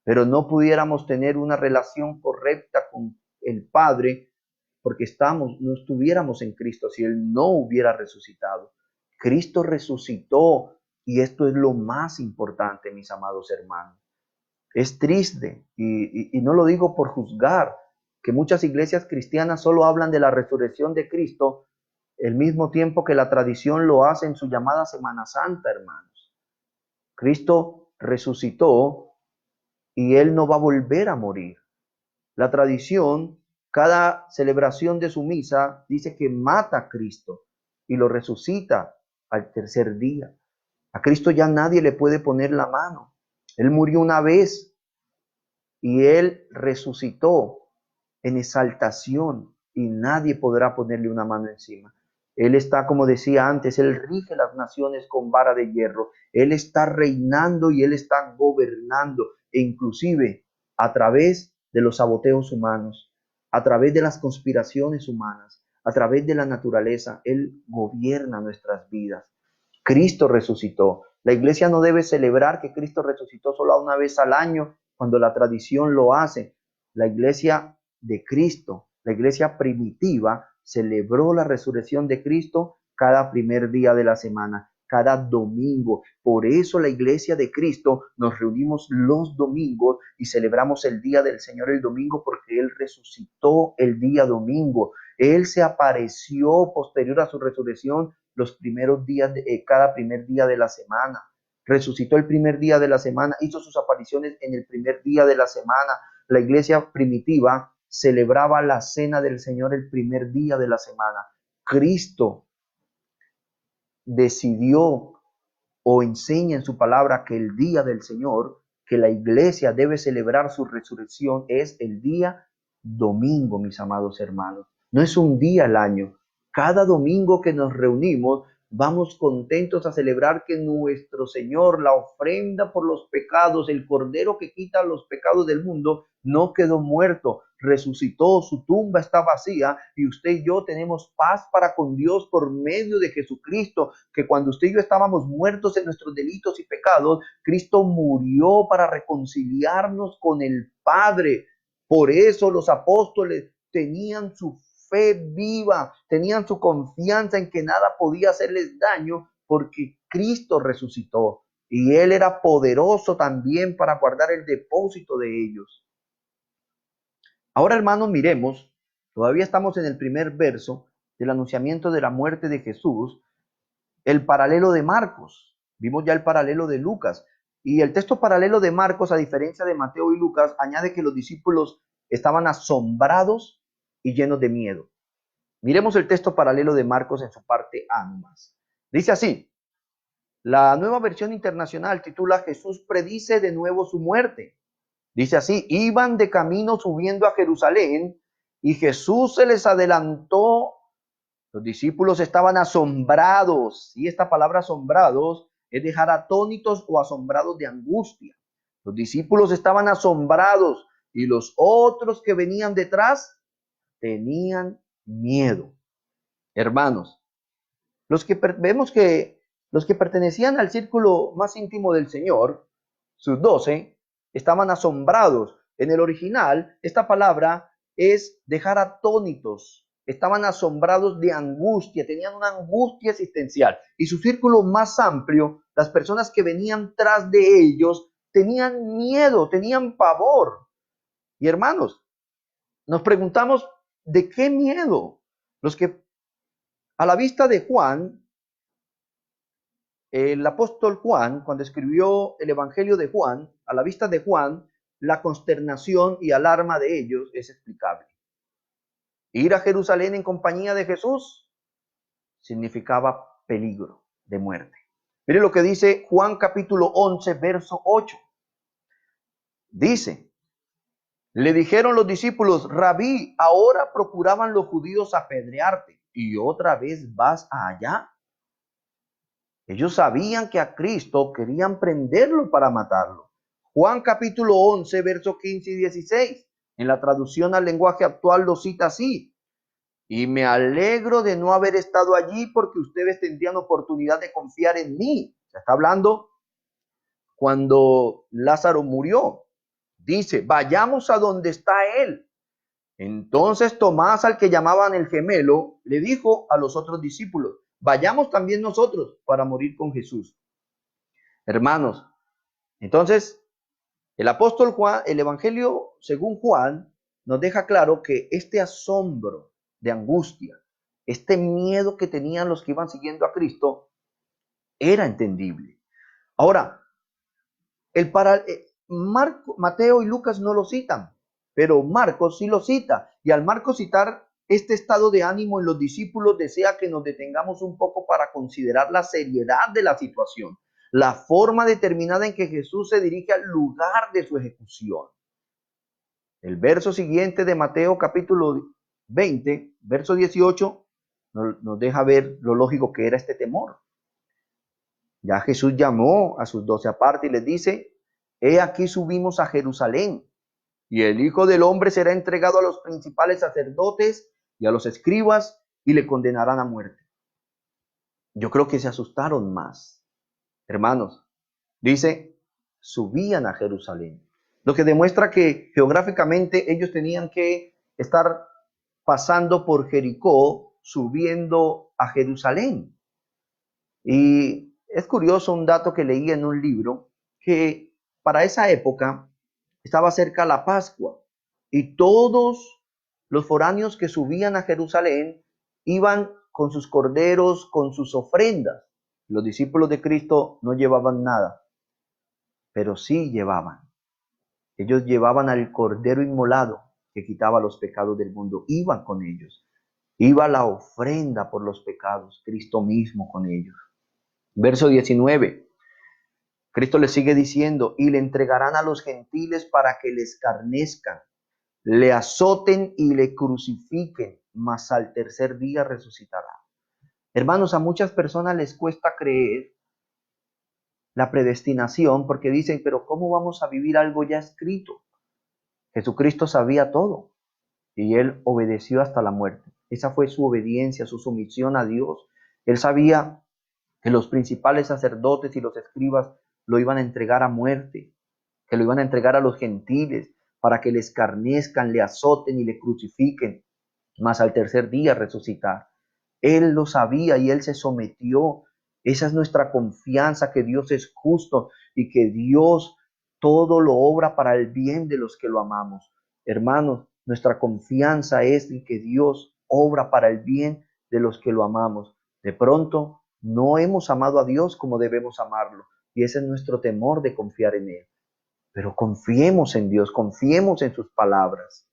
pero no pudiéramos tener una relación correcta con el Padre porque no estuviéramos en Cristo si Él no hubiera resucitado. Cristo resucitó y esto es lo más importante, mis amados hermanos. Es triste y no lo digo por juzgar, que muchas iglesias cristianas solo hablan de la resurrección de Cristo al mismo tiempo que la tradición lo hace en su llamada Semana Santa, hermanos. Cristo resucitó y Él no va a volver a morir. La tradición, cada celebración de su misa, dice que mata a Cristo y lo resucita al tercer día. A Cristo ya nadie le puede poner la mano. Él murió una vez y Él resucitó en exaltación y nadie podrá ponerle una mano encima. Él está, como decía antes, Él rige las naciones con vara de hierro. Él está reinando y Él está gobernando, e inclusive a través de los saboteos humanos, a través de las conspiraciones humanas, a través de la naturaleza, Él gobierna nuestras vidas. Cristo resucitó. La iglesia no debe celebrar que Cristo resucitó solo una vez al año, cuando la tradición lo hace. La iglesia de Cristo, la iglesia primitiva, celebró la resurrección de Cristo cada primer día de la semana, cada domingo. Por eso la iglesia de Cristo nos reunimos los domingos y celebramos el día del Señor el domingo, porque Él resucitó el día domingo. Él se apareció posterior a su resurrección los primeros días, cada primer día de la semana. resucitó el primer día de la semana, hizo sus apariciones en el primer día de la semana. La iglesia primitiva celebraba la cena del Señor el primer día de la semana. Cristo decidió o enseña en su palabra que el día del Señor, que la iglesia debe celebrar su resurrección, es el día domingo, mis amados hermanos. No es un día al año. Cada domingo que nos reunimos, vamos contentos a celebrar que nuestro Señor, la ofrenda por los pecados, el Cordero que quita los pecados del mundo, no quedó muerto, resucitó, su tumba está vacía y usted y yo tenemos paz para con Dios por medio de Jesucristo, que cuando usted y yo estábamos muertos en nuestros delitos y pecados, Cristo murió para reconciliarnos con el Padre. Por eso los apóstoles tenían su fe viva, tenían su confianza en que nada podía hacerles daño porque Cristo resucitó y Él era poderoso también para guardar el depósito de ellos. Ahora, hermanos, miremos, todavía estamos en el primer verso del anunciamiento de la muerte de Jesús, el paralelo de Marcos. Vimos ya el paralelo de Lucas. Y el texto paralelo de Marcos, a diferencia de Mateo y Lucas, añade que los discípulos estaban asombrados y llenos de miedo. Miremos el texto paralelo de Marcos en su parte A nomás. Dice así, la Nueva Versión Internacional titula Jesús predice de nuevo su muerte. Dice así, iban de camino subiendo a Jerusalén y Jesús se les adelantó. Los discípulos estaban asombrados, y esta palabra asombrados es dejar atónitos o asombrados de angustia. Los discípulos estaban asombrados y los otros que venían detrás tenían miedo. Hermanos, vemos que los que pertenecían al círculo más íntimo del Señor, sus 12, estaban asombrados. En el original, esta palabra es dejar atónitos. Estaban asombrados de angustia, tenían una angustia existencial. Y su círculo más amplio, las personas que venían tras de ellos, tenían miedo, tenían pavor. Y hermanos, nos preguntamos, ¿de qué miedo? Los que a la vista de Juan, el apóstol Juan, cuando escribió el Evangelio de Juan, a la vista de Juan, la consternación y alarma de ellos es explicable. Ir a Jerusalén en compañía de Jesús significaba peligro de muerte. Mire lo que dice Juan capítulo 11, verso 8. Dice, le dijeron los discípulos, Rabí, ahora procuraban los judíos apedrearte, ¿y otra vez vas allá? Ellos sabían que a Cristo querían prenderlo para matarlo. Juan capítulo 11, versos 15 y 16. En la traducción al lenguaje actual lo cita así. Y me alegro de no haber estado allí porque ustedes tendrían oportunidad de confiar en mí. Se está hablando cuando Lázaro murió. Dice, vayamos a donde está él. Entonces Tomás, al que llamaban el gemelo, le dijo a los otros discípulos, vayamos también nosotros para morir con Jesús. Hermanos, entonces el apóstol Juan, el Evangelio según Juan, nos deja claro que este asombro de angustia, este miedo que tenían los que iban siguiendo a Cristo, era entendible. Ahora, Mateo y Lucas no lo citan, pero Marcos sí lo cita. Y al Marcos citar este estado de ánimo en los discípulos, desea que nos detengamos un poco para considerar la seriedad de la situación, la forma determinada en que Jesús se dirige al lugar de su ejecución. El verso siguiente de Mateo capítulo 20, verso 18, nos deja ver lo lógico que era este temor. Ya Jesús llamó a sus 12 aparte y les dice, he aquí subimos a Jerusalén, y el Hijo del Hombre será entregado a los principales sacerdotes y a los escribas, y le condenarán a muerte. Yo creo que se asustaron más. Hermanos, dice, subían a Jerusalén. Lo que demuestra que geográficamente ellos tenían que estar pasando por Jericó, subiendo a Jerusalén. Y es curioso un dato que leí en un libro, que para esa época estaba cerca la Pascua y todos los foráneos que subían a Jerusalén iban con sus corderos, con sus ofrendas. Los discípulos de Cristo no llevaban nada, pero sí llevaban. Ellos llevaban al Cordero inmolado que quitaba los pecados del mundo. Iban con ellos. Iba la ofrenda por los pecados, Cristo mismo con ellos. Verso 19. Cristo les sigue diciendo, y le entregarán a los gentiles para que les escarnezcan, le azoten y le crucifiquen, mas al tercer día resucitará. Hermanos, a muchas personas les cuesta creer la predestinación porque dicen, pero ¿cómo vamos a vivir algo ya escrito? Jesucristo sabía todo y él obedeció hasta la muerte. Esa fue su obediencia, su sumisión a Dios. Él sabía que los principales sacerdotes y los escribas lo iban a entregar a muerte, que lo iban a entregar a los gentiles para que le escarnezcan, le azoten y le crucifiquen, mas al tercer día resucitar. Él lo sabía y él se sometió. Esa es nuestra confianza, que Dios es justo y que Dios todo lo obra para el bien de los que lo amamos. Hermanos, nuestra confianza es en que Dios obra para el bien de los que lo amamos. De pronto, no hemos amado a Dios como debemos amarlo, y ese es nuestro temor de confiar en Él. Pero confiemos en Dios, confiemos en sus palabras.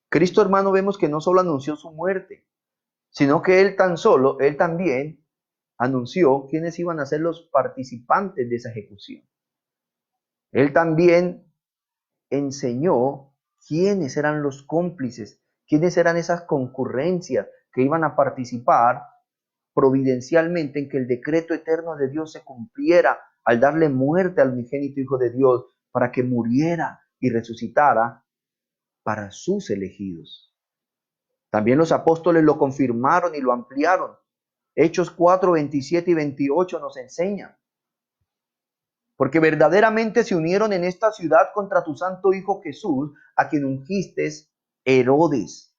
Cristo, hermano, vemos que no solo anunció su muerte, sino que Él también anunció quiénes iban a ser los participantes de esa ejecución. Él también enseñó quiénes eran los cómplices, quiénes eran esas concurrencias que iban a participar providencialmente en que el decreto eterno de Dios se cumpliera al darle muerte al unigénito Hijo de Dios para que muriera y resucitara para sus elegidos. También los apóstoles lo confirmaron y lo ampliaron. Hechos 4, 27 y 28 nos enseñan. Porque verdaderamente se unieron en esta ciudad contra tu santo Hijo Jesús, a quien ungiste, Herodes,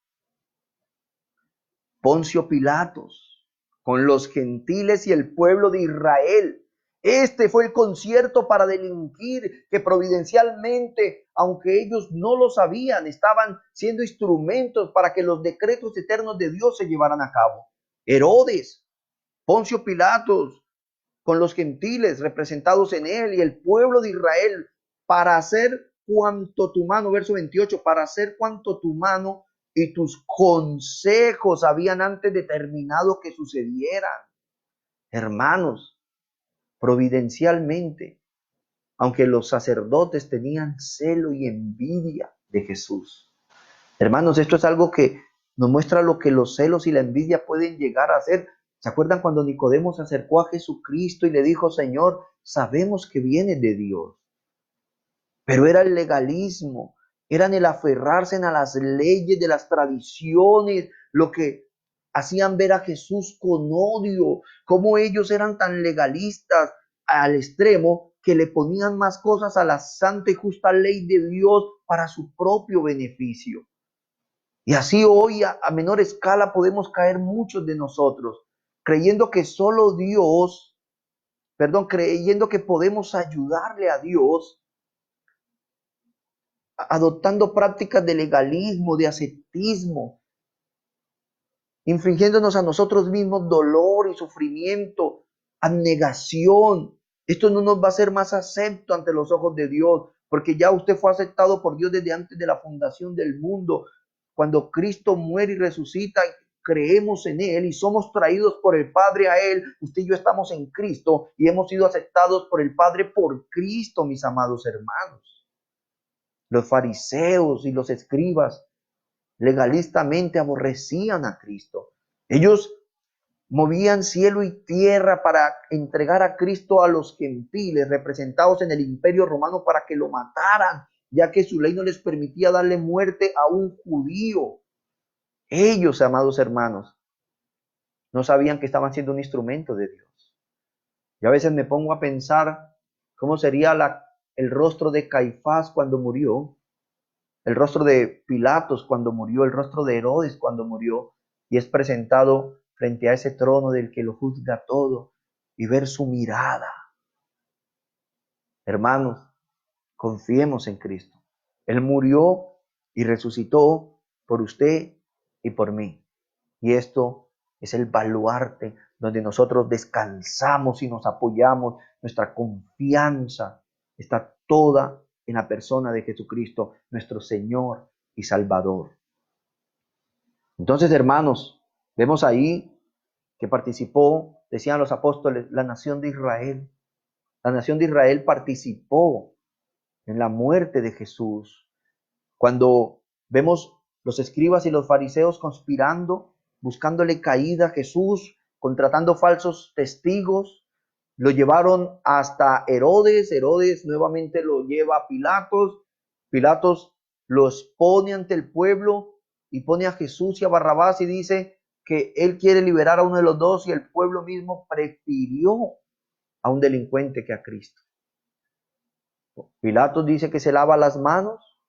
Poncio Pilatos, con los gentiles y el pueblo de Israel. Este fue el concierto para delinquir, que providencialmente, aunque ellos no lo sabían, estaban siendo instrumentos para que los decretos eternos de Dios se llevaran a cabo. Herodes, Poncio Pilatos, con los gentiles representados en él y el pueblo de Israel, para hacer cuanto tu mano, verso 28, para hacer cuanto tu mano y tus consejos habían antes determinado que sucedieran. Hermanos, providencialmente, aunque los sacerdotes tenían celo y envidia de Jesús. Hermanos, esto es algo que nos muestra lo que los celos y la envidia pueden llegar a hacer. ¿Se acuerdan cuando Nicodemo se acercó a Jesucristo y le dijo, Señor, sabemos que viene de Dios? Pero era el legalismo, eran el aferrarse a las leyes de las tradiciones, lo que hacían ver a Jesús con odio, cómo ellos eran tan legalistas al extremo que le ponían más cosas a la santa y justa ley de Dios para su propio beneficio. Y así hoy a menor escala podemos caer muchos de nosotros, creyendo que solo Dios, creyendo que podemos ayudarle a Dios, adoptando prácticas de legalismo, de ascetismo, infringiéndonos a nosotros mismos dolor y sufrimiento, abnegación. Esto no nos va a hacer más acepto ante los ojos de Dios, porque ya usted fue aceptado por Dios desde antes de la fundación del mundo. Cuando Cristo muere y resucita, creemos en Él y somos traídos por el Padre a Él. Usted y yo estamos en Cristo y hemos sido aceptados por el Padre por Cristo, mis amados hermanos. Los fariseos y los escribas legalistamente aborrecían a Cristo. Ellos movían cielo y tierra para entregar a Cristo a los gentiles representados en el imperio romano para que lo mataran, ya que su ley no les permitía darle muerte a un judío. Ellos, amados hermanos, no sabían que estaban siendo un instrumento de Dios. Y a veces me pongo a pensar cómo sería el rostro de Caifás cuando murió, el rostro de Pilatos cuando murió, el rostro de Herodes cuando murió, y es presentado frente a ese trono del que lo juzga todo, y ver su mirada. Hermanos, confiemos en Cristo. Él murió y resucitó por usted y por mí. Y esto es el baluarte donde nosotros descansamos y nos apoyamos. Nuestra confianza está toda en la persona de Jesucristo, nuestro Señor y Salvador. Entonces, hermanos, vemos ahí que participó, decían los apóstoles, la nación de Israel. La nación de Israel participó en la muerte de Jesús. Cuando vemos los escribas y los fariseos conspirando, buscándole caída a Jesús, contratando falsos testigos, lo llevaron hasta Herodes. Herodes nuevamente lo lleva a Pilatos. Pilatos los pone ante el pueblo y pone a Jesús y a Barrabás y dice que él quiere liberar a uno de los dos, y el pueblo mismo prefirió a un delincuente que a Cristo. Pilatos dice que se lava las manos,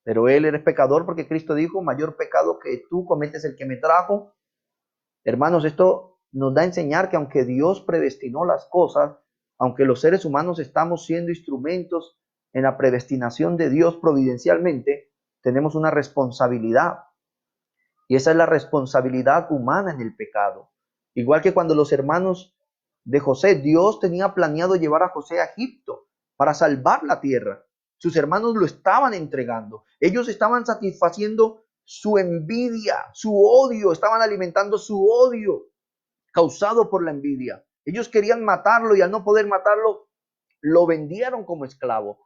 pero él era pecador, porque Cristo dijo, mayor pecado que tú cometes el que me trajo. Hermanos, esto nos da a enseñar que aunque Dios predestinó las cosas, aunque los seres humanos estamos siendo instrumentos en la predestinación de Dios providencialmente, tenemos una responsabilidad. Y esa es la responsabilidad humana en el pecado. Igual que cuando los hermanos de José, Dios tenía planeado llevar a José a Egipto para salvar la tierra. Sus hermanos lo estaban entregando. Ellos estaban satisfaciendo su envidia, su odio, estaban alimentando su odio causado por la envidia. Ellos querían matarlo y al no poder matarlo, lo vendieron como esclavo.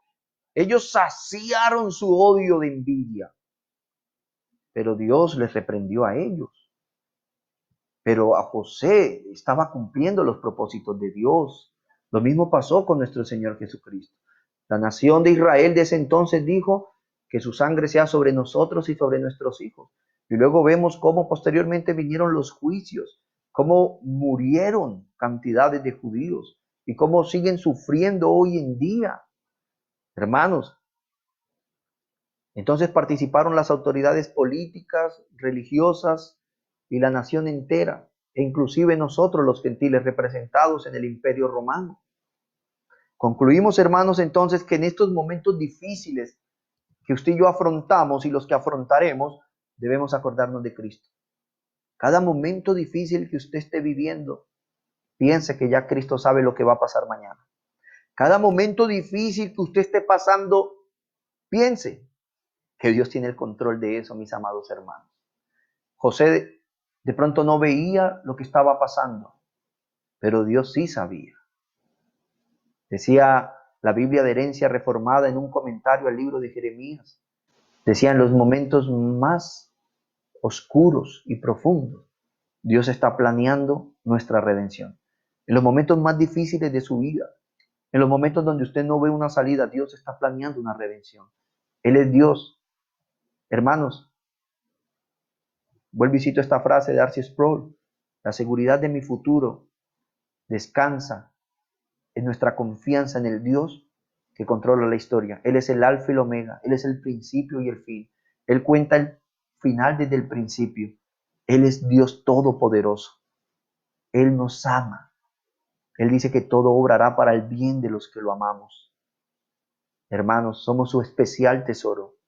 Ellos saciaron su odio de envidia. Pero Dios les reprendió a ellos. Pero a José estaba cumpliendo los propósitos de Dios. Lo mismo pasó con nuestro Señor Jesucristo. La nación de Israel de ese entonces dijo que su sangre sea sobre nosotros y sobre nuestros hijos. Y luego vemos cómo posteriormente vinieron los juicios, cómo murieron cantidades de judíos y cómo siguen sufriendo hoy en día. Hermanos, entonces participaron las autoridades políticas, religiosas y la nación entera, e inclusive nosotros los gentiles representados en el Imperio Romano. Concluimos, hermanos, entonces que en estos momentos difíciles que usted y yo afrontamos y los que afrontaremos, debemos acordarnos de Cristo. Cada momento difícil que usted esté viviendo, piense que ya Cristo sabe lo que va a pasar mañana. Cada momento difícil que usted esté pasando, piense que Dios tiene el control de eso, mis amados hermanos. José de pronto no veía lo que estaba pasando, pero Dios sí sabía. Decía la Biblia de Herencia Reformada en un comentario al libro de Jeremías, decía, en los momentos más oscuros y profundos, Dios está planeando nuestra redención. En los momentos más difíciles de su vida, en los momentos donde usted no ve una salida, Dios está planeando una redención. Él es Dios. Hermanos, vuelvo y cito esta frase de Arcee Sproul: la seguridad de mi futuro descansa en nuestra confianza en el Dios que controla la historia. Él es el alfa y el omega, Él es el principio y el fin. Él cuenta el final desde el principio. Él es Dios todopoderoso. Él nos ama. Él dice que todo obrará para el bien de los que lo amamos. Hermanos, somos su especial tesoro.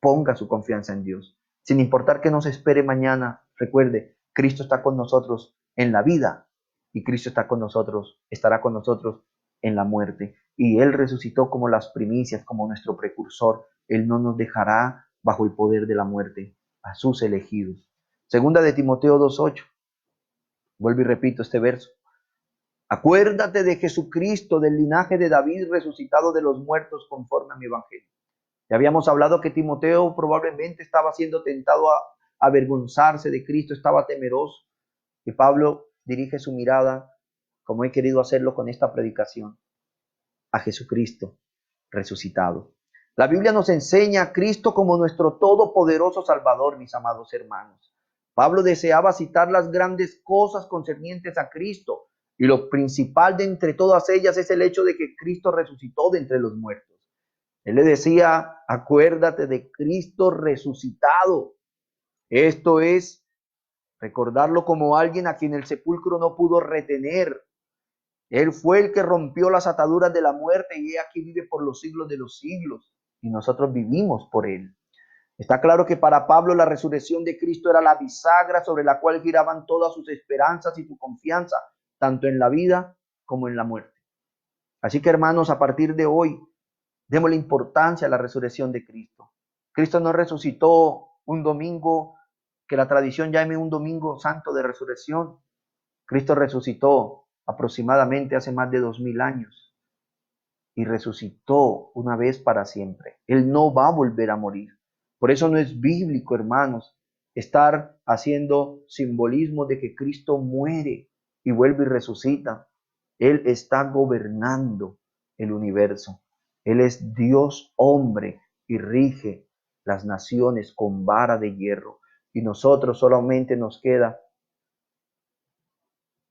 Ponga su confianza en Dios. Sin importar que nos espere mañana, recuerde, Cristo está con nosotros en la vida y Cristo está con nosotros, estará con nosotros en la muerte. Y Él resucitó como las primicias, como nuestro precursor. Él no nos dejará bajo el poder de la muerte a sus elegidos. Segunda de Timoteo 2:8. Vuelvo y repito este verso. Acuérdate de Jesucristo, del linaje de David, resucitado de los muertos conforme a mi evangelio. Ya habíamos hablado que Timoteo probablemente estaba siendo tentado a avergonzarse de Cristo, estaba temeroso. Y Pablo dirige su mirada, como he querido hacerlo con esta predicación, a Jesucristo resucitado. La Biblia nos enseña a Cristo como nuestro todopoderoso Salvador, mis amados hermanos. Pablo deseaba citar las grandes cosas concernientes a Cristo, y lo principal de entre todas ellas es el hecho de que Cristo resucitó de entre los muertos. Él le decía, acuérdate de Cristo resucitado. Esto es recordarlo como alguien a quien el sepulcro no pudo retener. Él fue el que rompió las ataduras de la muerte y aquí vive por los siglos de los siglos. Y nosotros vivimos por Él. Está claro que para Pablo la resurrección de Cristo era la bisagra sobre la cual giraban todas sus esperanzas y su confianza, tanto en la vida como en la muerte. Así que hermanos, a partir de hoy, démosle importancia a la resurrección de Cristo. Cristo no resucitó un domingo que la tradición llame un domingo santo de resurrección. Cristo resucitó aproximadamente hace más de 2000 años y resucitó una vez para siempre. Él no va a volver a morir. Por eso no es bíblico, hermanos, estar haciendo simbolismo de que Cristo muere y vuelve y resucita. Él está gobernando el universo. Él es Dios hombre y rige las naciones con vara de hierro. Y nosotros solamente nos queda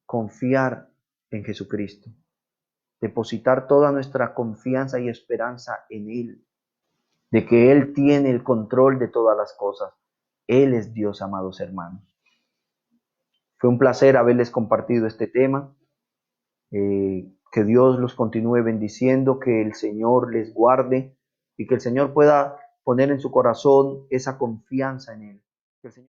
confiar en Jesucristo, depositar toda nuestra confianza y esperanza en Él, de que Él tiene el control de todas las cosas. Él es Dios, amados hermanos. Fue un placer haberles compartido este tema. Que Dios los continúe bendiciendo, que el Señor les guarde y que el Señor pueda poner en su corazón esa confianza en Él. Que el Señor